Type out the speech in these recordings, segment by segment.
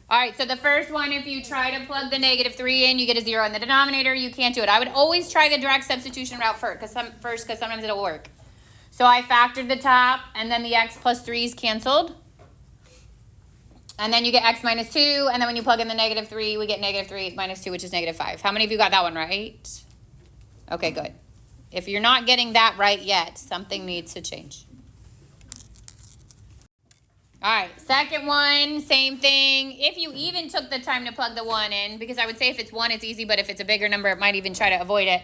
All right, so the first one, if you try to plug the -3 in, you get a 0 in the denominator. You can't do it. I would always try the direct substitution route first, because sometimes it'll work. So I factored the top, and then the x plus 3 is canceled. And then you get x minus 2, and then when you plug in the -3, we get -3 minus 2, which is -5. How many of you got that one right? Okay, good. If you're not getting that right yet, something needs to change. All right, second one, same thing. If you even took the time to plug the 1 in, because I would say if it's 1, it's easy, but if it's a bigger number, it might even try to avoid it.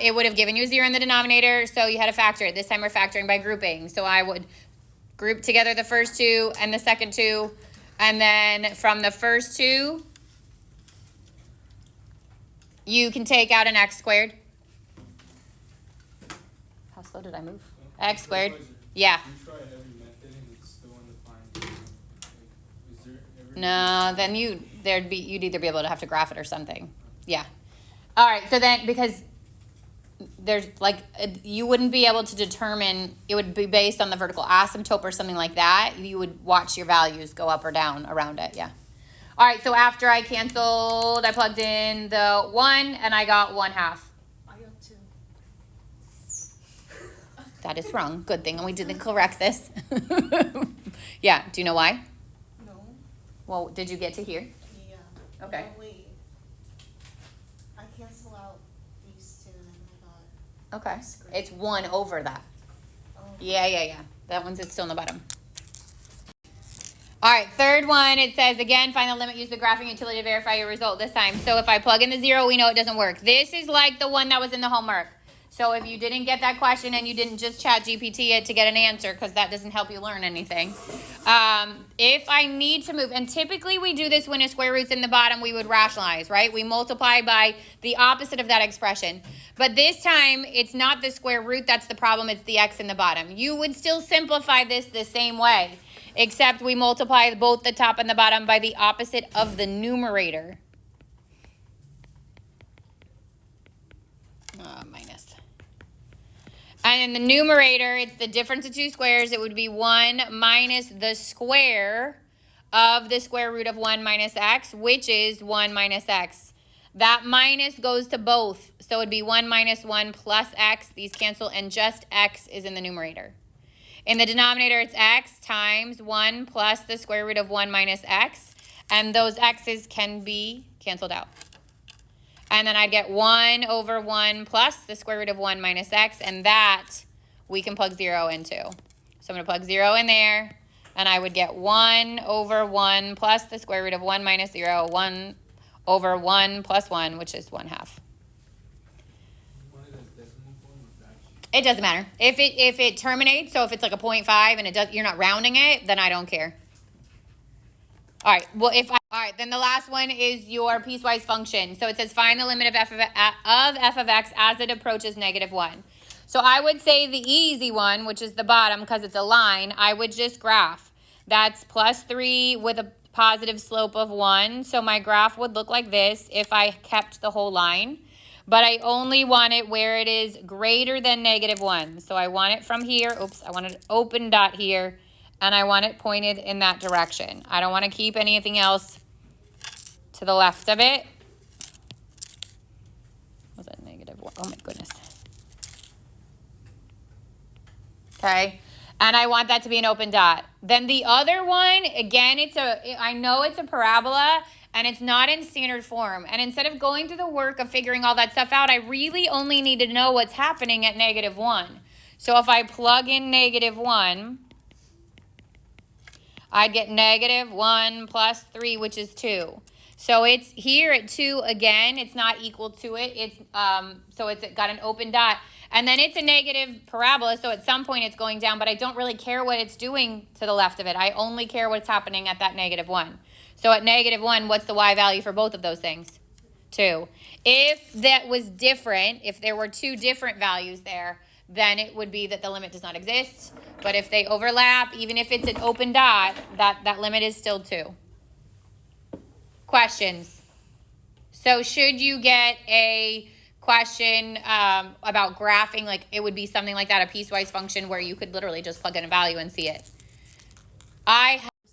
It would have given you a 0 in the denominator, so you had to factor it. This time we're factoring by grouping. So I would group together the first 2 and the second 2, and then from the first 2, you can take out an x squared. How slow did I move? X squared. Yeah. No, then you'd either be able to have to graph it or something. Yeah. All right, so then because there's like, you wouldn't be able to determine, it would be based on the vertical asymptote or something like that. You would watch your values go up or down around it, yeah. All right, so after I canceled, I plugged in the 1 and I got 1/2. I got 2. That is wrong. Good thing we didn't correct this. Yeah, do you know why? Well, did you get to here? Yeah. Okay. No, wait. I cancel out these 2 and then I got... Okay. It's 1 over that. Oh. Yeah. That one's still in the bottom. All right, third one, it says, again, find the limit, use the graphing utility to verify your result this time. So if I plug in the 0, we know it doesn't work. This is like the one that was in the homework. So if you didn't get that question and you didn't just chat GPT it to get an answer, because that doesn't help you learn anything. If I need to move, and typically we do this when a square root's in the bottom, we would rationalize, right? We multiply by the opposite of that expression. But this time, it's not the square root that's the problem, it's the x in the bottom. You would still simplify this the same way, except we multiply both the top and the bottom by the opposite of the numerator. Minus. And in the numerator, it's the difference of 2 squares. It would be 1 minus the square of the square root of 1 minus x, which is 1 minus x. That minus goes to both. So it would be 1 minus 1 plus x. These cancel, and just x is in the numerator. In the denominator, it's x times 1 plus the square root of 1 minus x. And those x's can be canceled out. And then I'd get 1 over 1 plus the square root of 1 minus x, and that we can plug 0 into. So I'm going to plug 0 in there, and I would get 1 over 1 plus the square root of 1 minus 0, 1 over 1 plus 1, which is 1/2. It doesn't matter. If it terminates, so if it's like a 0.5 and you're not rounding it, then I don't care. All right, well, all right, then the last one is your piecewise function. So it says find the limit of f of x as it approaches -1. So I would say the easy one, which is the bottom because it's a line, I would just graph. That's +3 with a positive slope of 1. So my graph would look like this if I kept the whole line. But I only want it where it is greater than -1. So I want it from here. Oops, I want an open dot here. And I want it pointed in that direction. I don't want to keep anything else to the left of it. Was that -1? Oh my goodness. Okay. And I want that to be an open dot. Then the other one, again, I know it's a parabola and it's not in standard form. And instead of going through the work of figuring all that stuff out, I really only need to know what's happening at -1. So if I plug in -1, I'd get -1 plus 3, which is 2. So it's here at 2 again. It's not equal to it. So it's got an open dot. And then it's a negative parabola, so at some point it's going down, but I don't really care what it's doing to the left of it. I only care what's happening at that -1. So at -1, what's the y value for both of those things? 2. If that was different, if there were 2 different values there, then it would be that the limit does not exist. But if they overlap, even if it's an open dot, that limit is still 2. Questions? So should you get a question about graphing, like it would be something like that, a piecewise function where you could literally just plug in a value and see it.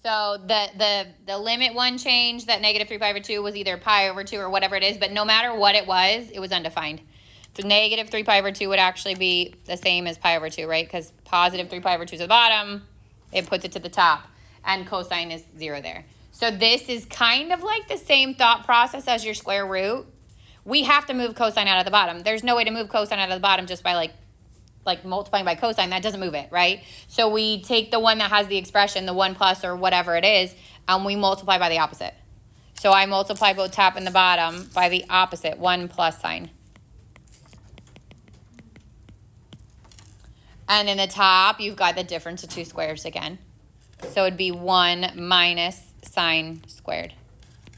So the limit one change, that negative 3 pi over 2 was either pi over 2 or whatever it is, but no matter what it was undefined. So negative 3 pi over 2 would actually be the same as pi over 2, right? Because positive 3 pi over 2 is at the bottom, it puts it to the top, and cosine is 0 there. So this is kind of like the same thought process as your square root. We have to move cosine out of the bottom. There's no way to move cosine out of the bottom just by like multiplying by cosine. That doesn't move it, right? So we take the one that has the expression, the 1 plus or whatever it is, and we multiply by the opposite. So I multiply both top and the bottom by the opposite, 1 plus sign. And in the top, you've got the difference of two squares again. So it'd be 1 minus sine squared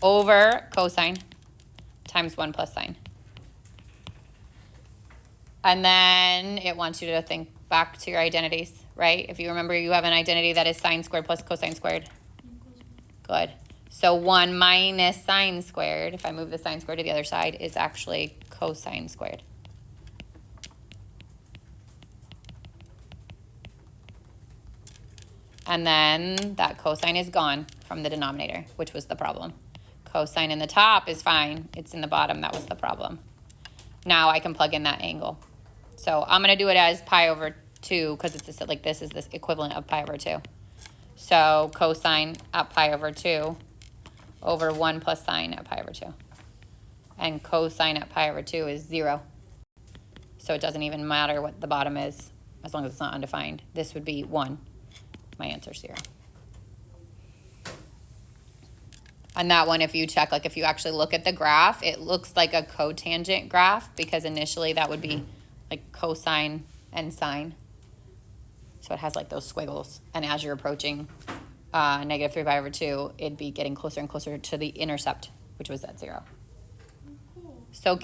over cosine times 1 plus sine. And then it wants you to think back to your identities, right? If you remember, you have an identity that is sine squared plus cosine squared. Good. So 1 minus sine squared, if I move the sine squared to the other side, is actually cosine squared. And then that cosine is gone from the denominator, which was the problem. Cosine in the top is fine. It's in the bottom that was the problem. Now I can plug in that angle. So I'm going to do it as pi over 2 because it's just like this is the equivalent of pi over 2. So cosine at pi over 2 over 1 plus sine at pi over 2. And cosine at pi over 2 is 0. So it doesn't even matter what the bottom is as long as it's not undefined. This would be 1. My answer is 0. And that one, if you check, like if you actually look at the graph, it looks like a cotangent graph because initially that would be like cosine and sine. So it has like those squiggles. And as you're approaching negative 3 pi over 2, it'd be getting closer and closer to the intercept, which was at 0. So